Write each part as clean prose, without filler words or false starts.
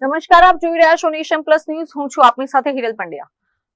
નમસ્કાર, આપ જોઈ રહ્યા છો નેશન પ્લસ ન્યૂઝ. હું છું આપની સાથે હિરલ પંડ્યા.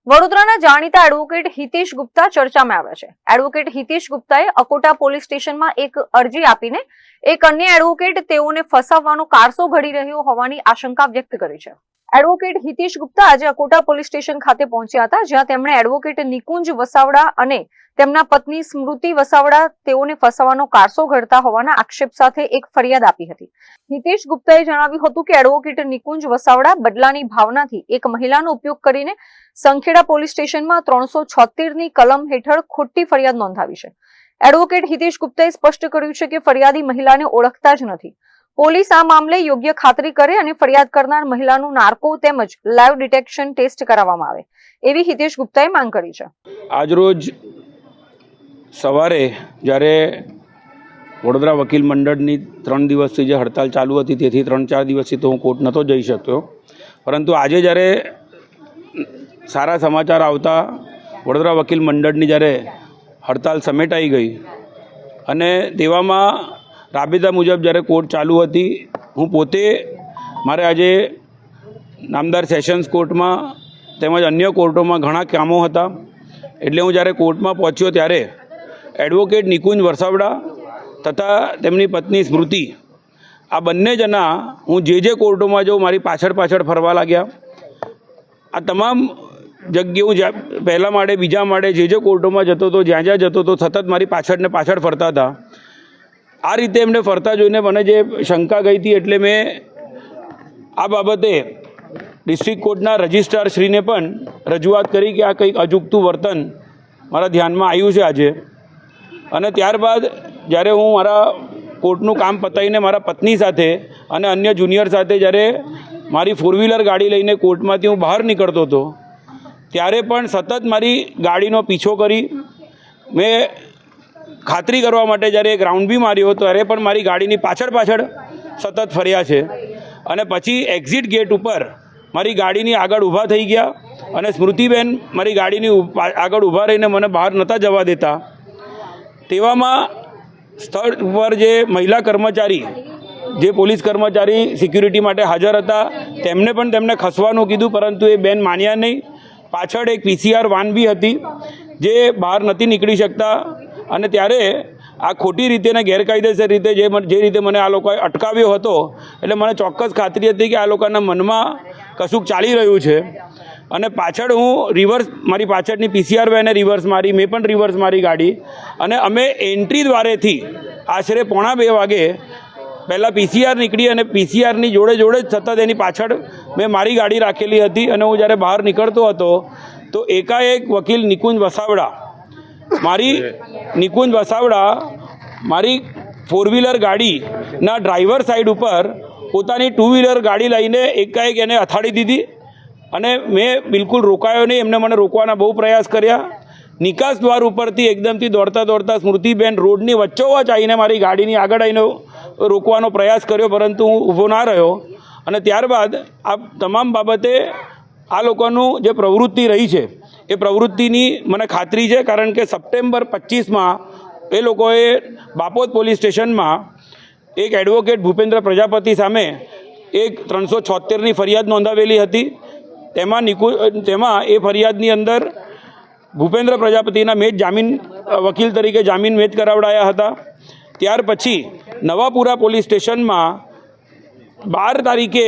વડોદરાના જાણીતા એડવોકેટ હિતેશ ગુપ્તા ચર્ચામાં આવ્યા છે. એડવોકેટ હિતેશ ગુપ્તાએ અકોટા પોલીસ સ્ટેશનમાં એક અરજી આપીને એક અન્ય એડવોકેટ તેઓને ફસાવવાનો કારસો ઘડી રહ્યો હોવાની આશંકા વ્યક્ત કરી છે. એડવોકેટ હિતેશ ગુપ્તા આજે અકોટા પોલીસ સ્ટેશન ખાતે પહોંચ્યા હતા, જ્યાં તેમણે એડવોકેટ નિકુંજ વસાવડા અને તેમના પત્ની સ્મૃતિ વસાવડા તેઓને ફસાવવાનો કારસો ઘડતા હોવાના આક્ષેપ સાથે એક ફરિયાદ આપી હતી. હિતેશ ગુપ્તાએ જણાવ્યું હતું કે એડવોકેટ નિકુંજ વસાવડા બદલાની ભાવનાથી એક મહિલાનો ઉપયોગ કરીને સંખેડા પોલીસ સ્ટેશનમાં 376ની કલમ હેઠળ ખોટી ફરિયાદ નોંધાવી છે. એડવોકેટ હિતેશ ગુપ્તાએ સ્પષ્ટ કર્યું છે કે ફરિયાદી મહિલાને ઓળખતા જ નથી. પોલીસ આ મામલે યોગ્ય ખાતરી કરે અને ફરિયાદ કરનાર મહિલાનું નાર્કો તેમજ લાઈવ ડિટેક્શન ટેસ્ટ કરાવવામાં આવે એવી હિતેશ ગુપ્તાએ માંગ કરી છે. આજરોજ સવારે જ્યારે વડોદરા વકીલ મંડળની 3 દિવસથી જે હડતાલ ચાલુ હતી તેથી 3-4 દિવસથી તો હું કોર્ટ નહોતો જઈ શક્યો, પરંતુ આજે જ્યારે સારા સમાચાર આવતા વડોદરા વકીલ મંડળની જ્યારે હડતાલ સમેટાઈ ગઈ અને તેવામાં રાબેતા મુજબ જ્યારે કોર્ટ ચાલુ હતી, હું પોતે મારે આજે નામદાર સેશન્સ કોર્ટમાં તેમજ અન્ય કોર્ટોમાં ઘણા કામો હતા, એટલે હું જ્યારે કોર્ટમાં પહોંચ્યો ત્યારે એડવોકેટ નિકુંજ વસાવડા તથા તેમની પત્ની સ્મૃતિ આ બંને જણા હું જે કોર્ટોમાં જાઉં મારી પાછળ ફરવા લાગ્યા. આ તમામ જગ્યાએ હું પહેલા માળે બીજા માળે જે કોર્ટોમાં જતો હતો, જ્યાં જતો હતો, સતત મારી પાછળ ફરતા હતા. આ રીતે એમને ફરતા જોઈને મને જે શંકા ગઈ હતી, એટલે મેં આ બાબતે ડિસ્ટ્રિક્ટ કોર્ટના રજિસ્ટ્રારશ્રીને પણ રજૂઆત કરી કે આ કંઈક અજુગતું વર્તન મારા ધ્યાનમાં આવ્યું છે આજે. અને ત્યારબાદ જ્યારે હું મારા કોર્ટનું કામ પતાવીને મારા પત્ની સાથે અને અન્ય જુનિયર સાથે જ્યારે મારી 4-વ્હીલર ગાડી લઈને કોર્ટમાંથી હું બહાર નીકળતો હતો, ત્યારે પણ સતત મારી ગાડીનો પીછો કરી મેં ખાતરી કરવા માટે જ્યારે એક રાઉન્ડ બી માર્યો ત્યારે પણ મારી ગાડીની પાછળ સતત ફર્યા છે. અને પછી એક્ઝિટ ગેટ ઉપર મારી ગાડીની આગળ ઊભા થઈ ગયા અને સ્મૃતિબેન મારી ગાડીની આગળ ઊભા રહીને મને બહાર નહોતા જવા દેતા. તેવામાં સ્થળ પર જે મહિલા કર્મચારી, જે પોલીસ કર્મચારી સિક્યુરિટી માટે હાજર હતા, તેમને ખસવાનું કીધું, પરંતુ એ બેન માન્યા નહીં. પાછળ એક PCR વાન બી હતી જે બહાર નથી નીકળી શકતા. અને ત્યારે આ ખોટી રીતે અને ગેરકાયદેસર રીતે જે રીતે મને આ લોકોએ અટકાવ્યો હતો, એટલે મને ચોક્કસ ખાતરી હતી કે આ લોકોના મનમાં કશુંક ચાલી રહ્યું છે. અને પાછળ હું રિવર્સ, મારી પાછળની PCR વેને રિવર્સ મારી, મેં પણ રિવર્સ મારી ગાડી. અને અમે એન્ટ્રી દ્વારેથી આશરે 1:45 વાગે પહેલાં PCR નીકળી અને PCRની જોડે જ સતત એની પાછળ મેં મારી ગાડી રાખેલી હતી. અને હું જ્યારે બહાર નીકળતો હતો તો એકાએક વકીલ નિકુંજ વસાવડા મારી 4-વ્હીલર ગાડીના ડ્રાઈવર સાઈડ ઉપર પોતાની 2-વ્હીલર ગાડી લઈને એકાએક એને અથાડી દીધી. અને મેં બિલકુલ રોકાયો નહીં. એમને મને રોકવાના બહુ પ્રયાસ કર્યા. નિકાસ દ્વાર ઉપરથી એકદમથી દોડતા સ્મૃતિબેન રોડની વચ્ચોવચ આવીને મારી ગાડીની આગળ આવીને રોકવાનો પ્રયાસ કર્યો, પરંતુ હું ઊભો ના રહ્યો. અને ત્યારબાદ આ તમામ બાબતે આ લોકોનું જે પ્રવૃત્તિ રહી છે એ પ્રવૃત્તિની મને ખાતરી છે, કારણ કે સપ્ટેમ્બર 25માં એ લોકોએ બાપોદ પોલીસ સ્ટેશનમાં એક એડવોકેટ ભૂપેન્દ્ર પ્રજાપતિ સામે એક 376ની ફરિયાદ નોંધાવેલી હતી. તેમાં એ ફરિયાદની અંદર ભૂપેન્દ્ર પ્રજાપતિના મેં જ વકીલ તરીકે જામીન મેં જ કરાવડાયા હતા. ત્યાર પછી નવાપુરા પોલીસ સ્ટેશનમાં 12 તારીખે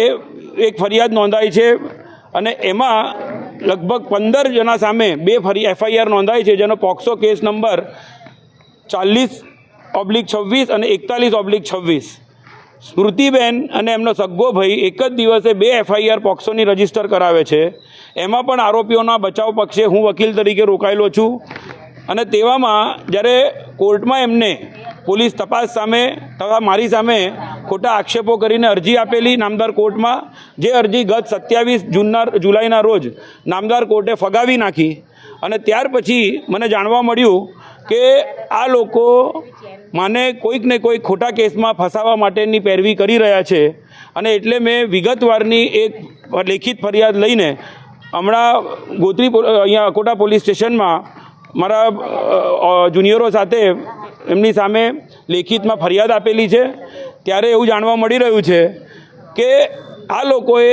એક ફરિયાદ નોંધાઈ છે અને એમાં લગભગ 15 જણા સામે 2 FIR નોંધાઈ છે, જેનો પોક્સો કેસ નંબર 40/26 અને 41/26. સ્મૃતિબેન અને એમનો સગ્ગો ભાઈ એક જ દિવસે 2 FIR પોક્સોની રજીસ્ટર કરાવે છે. એમાં પણ આરોપીઓના બચાવ પક્ષે હું વકીલ તરીકે રોકાયેલો છું. અને તેવામાં જ્યારે કોર્ટમાં એમને પોલીસ તપાસ સામે તથા મારી સામે ખોટા આક્ષેપો કરીને અરજી આપેલી નામદાર કોર્ટમાં, જે અરજી ગત 27 જુલાઈના રોજ નામદાર કોર્ટે ફગાવી નાખી. અને ત્યાર પછી મને જાણવા મળ્યું કે આ લોકો મને કોઈક ને કોઈક ખોટા કેસમાં ફસાવવા માટેની પેરવી કરી રહ્યા છે. અને એટલે મેં વિગતવારની એક લેખિત ફરિયાદ લઈને હમણાં અહીંયા અકોટા પોલીસ સ્ટેશનમાં મારા જુનિયરો સાથે એમની સામે લેખિતમાં ફરિયાદ આપેલી છે. ત્યારે એવું જાણવા મળી રહ્યું છે કે આ લોકોએ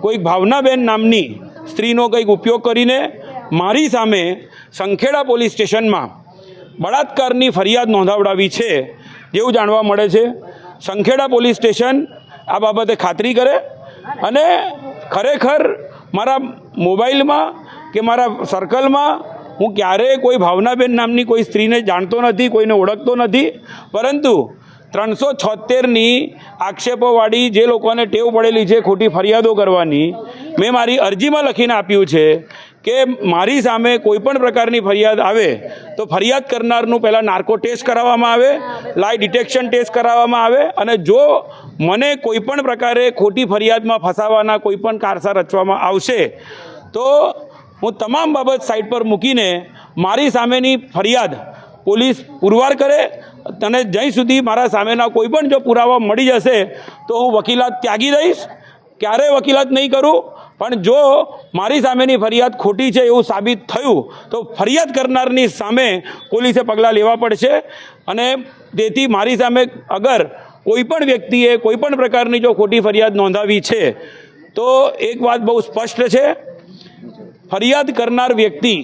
કોઈક ભાવનાબેન નામની સ્ત્રીનો કંઈક ઉપયોગ કરીને મારી સામે સંખેડા પોલીસ સ્ટેશનમાં બળાત્કારની ફરિયાદ નોંધાવડાવી છે જેવું જાણવા મળે છે. સંખેડા પોલીસ સ્ટેશન આ બાબતે ખાતરી કરે અને ખરેખર મારા મોબાઈલમાં કે મારા સર્કલમાં હું ક્યારેય કોઈ ભાવનાબેન નામની કોઈ સ્ત્રીને જાણતો નથી, કોઈને ઓળખતો નથી, પરંતુ 376ની આક્ષેપોવાળી જે લોકોને ટેવ પડેલી છે ખોટી ફરિયાદો કરવાની, મેં મારી અરજીમાં લખીને આપ્યું છે કે મારી સામે કોઈપણ પ્રકારની ફરિયાદ આવે તો ફરિયાદ કરનારનું પહેલાં નાર્કો ટેસ્ટ કરાવવામાં આવે, લાઈ ડિટેક્શન ટેસ્ટ કરાવવામાં આવે, અને જો મને કોઈપણ પ્રકારે ખોટી ફરિયાદમાં ફસાવાના કોઈપણ કારસા રચવામાં આવશે તો હું તમામ બાબત સાઈડ પર મૂકીને મારી સામેની ફરિયાદ પોલીસ પુરવાર કરે અને જ્યાં સુધી મારા સામેના કોઈપણ જો પુરાવા મળી જશે તો હું વકીલાત ત્યાગી દઈશ, ક્યારેય વકીલાત નહીં કરું. પણ જો મારી સામેની ફરિયાદ ખોટી છે એવું સાબિત થયું તો ફરિયાદ કરનારની સામે પોલીસે પગલાં લેવા પડશે. અને તેથી મારી સામે અગર કોઈપણ વ્યક્તિએ કોઈપણ પ્રકારની જો ખોટી ફરિયાદ નોંધાવી છે તો એક વાત બહુ સ્પષ્ટ છે, ફરિયાદ કરનાર વ્યક્તિ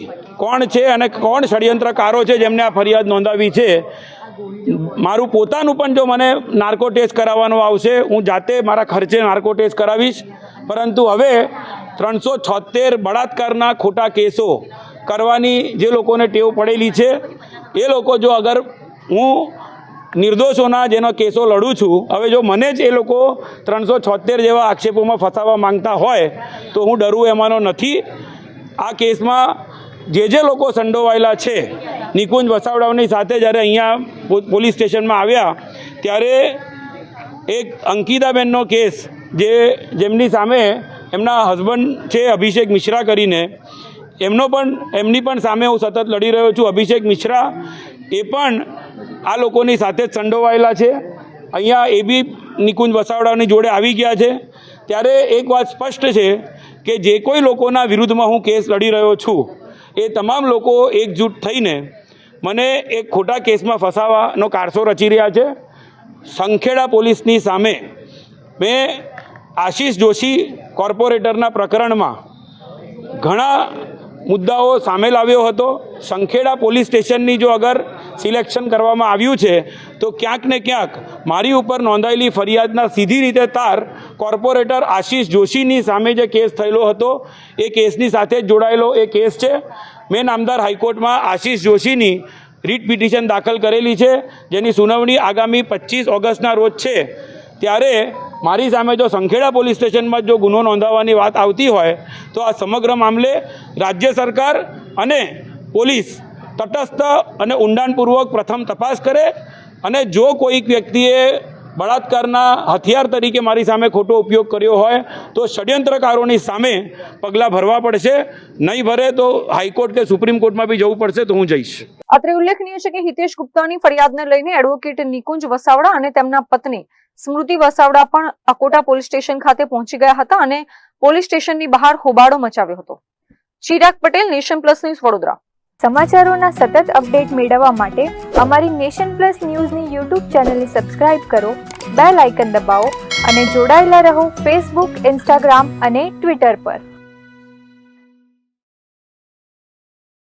કોણ છે અને કોણ ષડયંત્રકારો છે જેમને આ ફરિયાદ નોંધાવી છે. મારું પોતાનું પણ જો મને નાર્કો ટેસ્ટ કરાવવાનો આવશે હું જાતે મારા ખર્ચે નાર્કો ટેસ્ટ કરાવીશ. પરંતુ હવે 376 બળાત્કારના ખોટા કેસો કરવાની જે લોકોને ટેવ પડેલી છે એ લોકો જો અગર હું નિર્દોષોના જેનો કેસો લડું છું, હવે જો મને જ એ લોકો 376 જેવા આક્ષેપોમાં ફસાવવા માંગતા હોય તો હું ડરું એમાંનો નથી. આ કેસમાં જે લોકો સંડોવાયેલા છે, નિકુંજ વસાવડાની સાથે જ્યારે અહીંયા પોલીસ સ્ટેશનમાં આવ્યા ત્યારે એક અંકિતાબેનનો કેસ જેમની સામે એમના હસબન્ડ છે અભિષેક મિશ્રા કરીને, એમની પણ સામે હું સતત લડી રહ્યો છું. અભિષેક મિશ્રા એ પણ આ લોકોની સાથે જ સંડોવાયેલા છે. અહીંયા એ બી નિકુંજ વસાવડાની જોડે આવી ગયા છે. ત્યારે એક વાત સ્પષ્ટ છે કે જે કોઈ લોકોના વિરુદ્ધમાં હું કેસ લડી રહ્યો છું એ તમામ લોકો એકજૂટ થઈને મને એક ખોટા કેસમાં ફસાવાનો કારસો રચી રહ્યા છે. સંખેડા પોલીસની સામે મેં આશીષ જોશી કોર્પોરેટરના પ્રકરણમાં ઘણા મુદ્દાઓ સામે લાવ્યો હતો. સંખેડા પોલીસ સ્ટેશનની જો અગર સિલેક્શન કરવામાં આવ્યું છે તો ક્યાંક ને ક્યાંક મારી ઉપર નોંધાયેલી ફરિયાદના સીધી રીતે તાર કોર્પોરેટર આશીષ જોશીની સામે જે કેસ થયેલો હતો એ કેસની સાથે જ જોડાયેલો એ કેસ છે. મેં નામદાર હાઈકોર્ટમાં આશીષ જોશીની રીટ પિટિશન દાખલ કરેલી છે જેની સુનાવણી આગામી 25 ઓગસ્ટના રોજ છે. ત્યારે મારી સામે જો સંખેડા પોલીસ સ્ટેશનમાં જો ગુનો નોંધાવવાની વાત આવતી હોય તો આ સમગ્ર મામલે રાજ્ય સરકાર અને પોલીસ તટસ્થ અને ઊંડાણપૂર્વક પ્રથમ તપાસ કરે અને જો કોઈક વ્યક્તિએ બળાત્કારના હથિયાર તરીકે મારી સામે ખોટો ઉપયોગ કર્યો હોય તો ષડયંત્રકારોની સામે પગલાં ભરવા પડશે. નહીં ભરે તો હાઈકોર્ટ કે સુપ્રીમ કોર્ટમાં બી જવું પડશે તો હું જઈશ. અત્રે ઉલ્લેખનીય છે કે હિતેશ ગુપ્તાની ફરિયાદને લઈને એડવોકેટ નિકુંજ વસાવડા અને તેમના પત્ની સ્મૃતિ વસાવડા પણ અકોટા પોલીસ સ્ટેશન ખાતે પહોંચી ગયા હતા અને પોલીસ સ્ટેશનની બહાર હોબાળો મચાવ્યો હતો. Chirag Patel, nation plus news, Vadodara. સમાચારોના સતત અપડેટ મેળવવા માટે અમારી નેશન પ્લસ ન્યૂઝની યુટ્યુબ ચેનલને સબસ્ક્રાઇબ કરો, બેલ આઇકન દબાવો અને જોડાયેલા રહો ફેસબુક, ઇન્સ્ટાગ્રામ અને ટ્વિટર પર.